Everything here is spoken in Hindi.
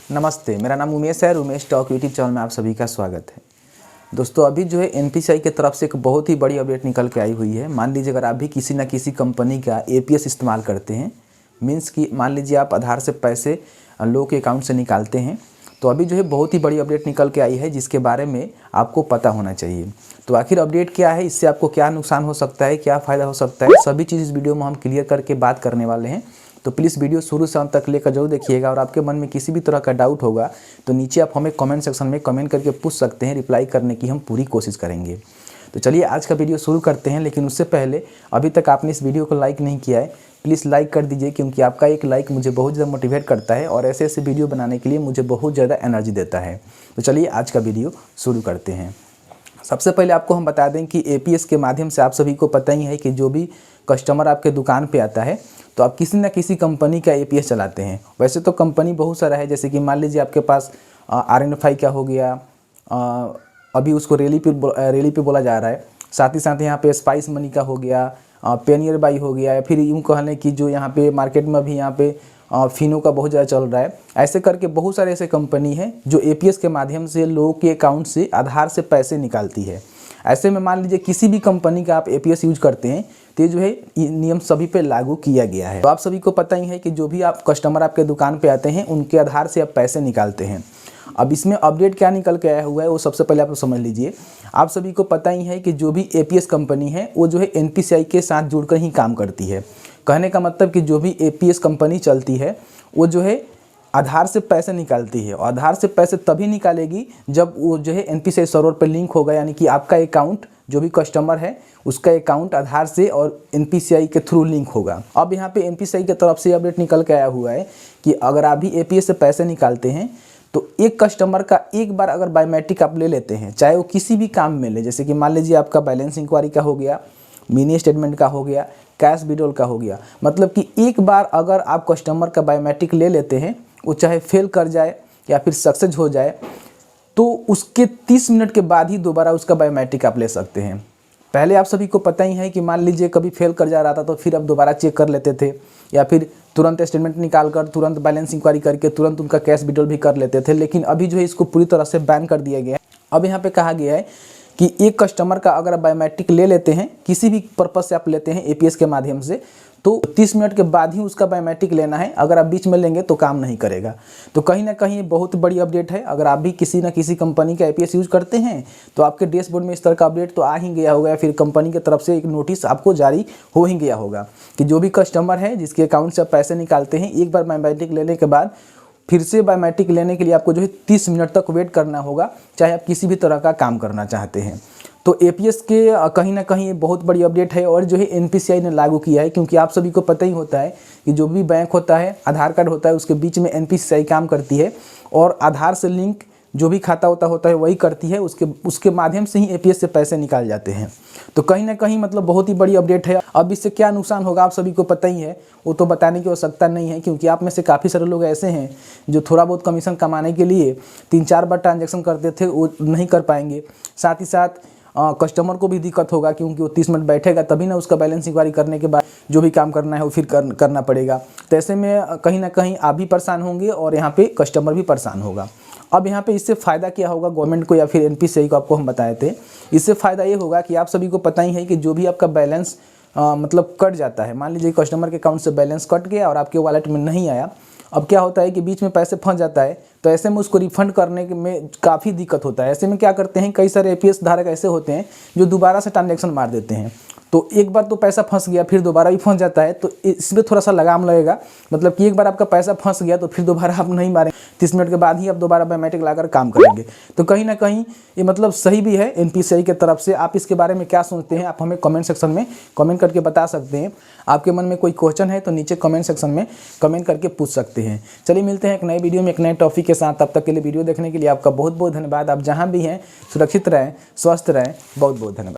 नमस्ते, मेरा नाम उमेश है। उमेश टॉक यूट्यूब चैनल में आप सभी का स्वागत है। दोस्तों, अभी जो है एनपीसीआई की तरफ से एक बहुत ही बड़ी अपडेट निकल के आई हुई है। मान लीजिए अगर आप भी किसी न किसी कंपनी का एपीएस इस्तेमाल करते हैं, मीन्स कि मान लीजिए आप आधार से पैसे लोगों के अकाउंट से निकालते हैं, तो अभी जो है बहुत ही बड़ी अपडेट निकल के आई है जिसके बारे में आपको पता होना चाहिए। तो आखिर अपडेट क्या है, इससे आपको क्या नुकसान हो सकता है, क्या फ़ायदा हो सकता है, सभी चीज़ इस वीडियो में हम क्लियर करके बात करने वाले हैं। तो प्लीज़ वीडियो शुरू से अंत तक लेकर जरूर देखिएगा। और आपके मन में किसी भी तरह का डाउट होगा तो नीचे आप हमें कमेंट सेक्शन में कमेंट करके पूछ सकते हैं, रिप्लाई करने की हम पूरी कोशिश करेंगे। तो चलिए आज का वीडियो शुरू करते हैं। लेकिन उससे पहले अभी तक आपने इस वीडियो को लाइक नहीं किया है, प्लीज़ लाइक कर दीजिए, क्योंकि आपका एक लाइक मुझे बहुत ज़्यादा मोटिवेट करता है और ऐसे ऐसे वीडियो बनाने के लिए मुझे बहुत ज़्यादा एनर्जी देता है। तो चलिए आज का वीडियो शुरू करते हैं। सबसे पहले आपको हम बता दें कि एपीएस के माध्यम से आप सभी को पता ही है कि जो भी कस्टमर आपके दुकान पे आता है तो आप किसी न किसी कंपनी का एपीएस चलाते हैं। वैसे तो कंपनी बहुत सारा है, जैसे कि मान लीजिए आपके पास RNFI का हो गया, अभी उसको रेली पे बोला जा रहा है। साथ ही साथ यहाँ पे स्पाइस मनी का हो गया, पेनियर बाई हो गया, या फिर यूँ कह लें कि जो यहाँ पे मार्केट में अभी यहाँ पे फिनो का बहुत ज़्यादा चल रहा है। ऐसे करके बहुत सारे ऐसे कंपनी हैं जो एपीएस के माध्यम से लोगों के अकाउंट से आधार से पैसे निकालती है। ऐसे में मान लीजिए किसी भी कंपनी का आप एपीएस यूज करते हैं तो ये जो है नियम सभी पे लागू किया गया है। तो आप सभी को पता ही है कि जो भी आप कस्टमर आपके दुकान पे आते हैं उनके आधार से आप पैसे निकालते हैं। अब इसमें अपडेट क्या निकल के आया हुआ है वो सबसे पहले आप समझ लीजिए। आप सभी को पता ही है कि जो भी एपीएस कंपनी है वो जो है एनपीसीआई के साथ जुड़कर ही काम करती है। कहने का मतलब कि जो भी एपीएस कंपनी चलती है वो जो है आधार से पैसे निकालती है, और आधार से पैसे तभी निकालेगी जब वो जो है एनपीसीआई सर्वर पर लिंक होगा, यानी कि आपका अकाउंट जो भी कस्टमर है उसका अकाउंट आधार से और एनपीसीआई के थ्रू लिंक होगा। अब यहाँ पे एनपीसीआई की तरफ से अपडेट निकल के आया हुआ है कि अगर आप भी एपीएस से पैसे निकालते हैं तो एक कस्टमर का एक बार अगर बायोमेट्रिक आप ले लेते हैं, चाहे वो किसी भी काम में ले, जैसे कि मान लीजिए आपका बैलेंस इंक्वायरी का हो गया, मिनी स्टेटमेंट का हो गया, कैश विड्रॉल का हो गया, मतलब कि एक बार अगर आप कस्टमर का बायोमेट्रिक ले लेते हैं, वो चाहे फेल कर जाए या फिर सक्सेस हो जाए, तो उसके 30 मिनट के बाद ही दोबारा उसका बायोमेट्रिक आप ले सकते हैं। पहले आप सभी को पता ही है कि मान लीजिए कभी फेल कर जा रहा था तो फिर आप दोबारा चेक कर लेते थे, या फिर तुरंत स्टेटमेंट निकाल कर तुरंत बैलेंस इंक्वायरी करके तुरंत उनका कैश विड्रॉल भी कर लेते थे। लेकिन अभी जो है इसको पूरी तरह से बैन कर दिया गया है। अब यहाँ पे कहा गया है कि एक कस्टमर का अगर आप बायोमेट्रिक ले लेते हैं, किसी भी पर्पज़ से आप लेते हैं एपीएस के माध्यम से, तो 30 मिनट के बाद ही उसका बायोमेट्रिक लेना है। अगर आप बीच में लेंगे तो काम नहीं करेगा। तो कहीं ना कहीं बहुत बड़ी अपडेट है। अगर आप भी किसी न किसी कंपनी का एपीएस यूज करते हैं तो आपके डैशबोर्ड में इस तरह का अपडेट तो आ ही गया होगा, या फिर कंपनी की तरफ से एक नोटिस आपको जारी हो ही गया होगा कि जो भी कस्टमर है जिसके अकाउंट से आप पैसे निकालते हैं, एक बार बायोमेट्रिक लेने के बाद फिर से बायोमेट्रिक लेने के लिए आपको जो है 30 मिनट तक वेट करना होगा, चाहे आप किसी भी तरह का काम करना चाहते हैं। तो एपीएस के कहीं ना कहीं बहुत बड़ी अपडेट है और जो है एनपीसीआई ने लागू किया है, क्योंकि आप सभी को पता ही होता है कि जो भी बैंक होता है, आधार कार्ड होता है, उसके बीच में एनपीसीआई काम करती है और आधार से लिंक जो भी खाता होता है वही करती है। उसके माध्यम से ही एपीएस से पैसे निकाल जाते हैं। तो कहीं ना कहीं मतलब बहुत ही बड़ी अपडेट है। अब इससे क्या नुकसान होगा आप सभी को पता ही है, वो तो बताने की आवश्यकता नहीं है, क्योंकि आप में से काफ़ी सारे लोग ऐसे हैं जो थोड़ा बहुत कमीशन कमाने के लिए 3-4 बार ट्रांजैक्शन करते थे, वो नहीं कर पाएंगे। साथ ही साथ कस्टमर को भी दिक्कत होगा, क्योंकि वो 30 मिनट बैठेगा तभी ना उसका बैलेंस इंक्वायरी करने के बाद जो भी काम करना है वो फिर करना पड़ेगा। तो ऐसे में कहीं ना कहीं आप भी परेशान होंगे और यहाँ पे कस्टमर भी परेशान होगा। अब यहाँ पे इससे फ़ायदा क्या होगा गवर्नमेंट को या फिर एनपीसीआई को, आपको हम बताए थे। इससे फ़ायदा ये होगा कि आप सभी को पता ही है कि जो भी आपका बैलेंस मतलब कट जाता है, मान लीजिए कस्टमर के अकाउंट से बैलेंस कट गया और आपके वॉलेट में नहीं आया, अब क्या होता है कि बीच में पैसे फंस जाता है, तो ऐसे में उसको रिफंड करने में काफ़ी दिक्कत होता है। ऐसे में क्या करते हैं, कई सारे एपीएस धारक ऐसे होते हैं जो दोबारा से ट्रांजैक्शन मार देते हैं। तो एक बार तो पैसा फंस गया, फिर दोबारा भी फंस जाता है, तो इसमें थोड़ा सा लगाम लगेगा। मतलब कि एक बार आपका पैसा फंस गया तो फिर दोबारा आप नहीं मारेंगे, 30 मिनट के बाद ही आप दोबारा बायोमेट्रिक लाकर काम करेंगे। तो कहीं ना कहीं ये मतलब सही भी है एनपीसीआई की तरफ से। आप इसके बारे में क्या सोचते हैं, आप हमें कमेंट सेक्शन में कमेंट करके बता सकते हैं। आपके मन में कोई क्वेश्चन है तो नीचे कमेंट सेक्शन में कमेंट करके पूछ सकते हैं। चलिए मिलते हैं एक नए वीडियो में एक नए टॉपिक के साथ। तब तक के लिए वीडियो देखने के लिए आपका बहुत बहुत धन्यवाद। आप जहाँ भी हैं सुरक्षित रहें, स्वस्थ रहें। बहुत बहुत धन्यवाद।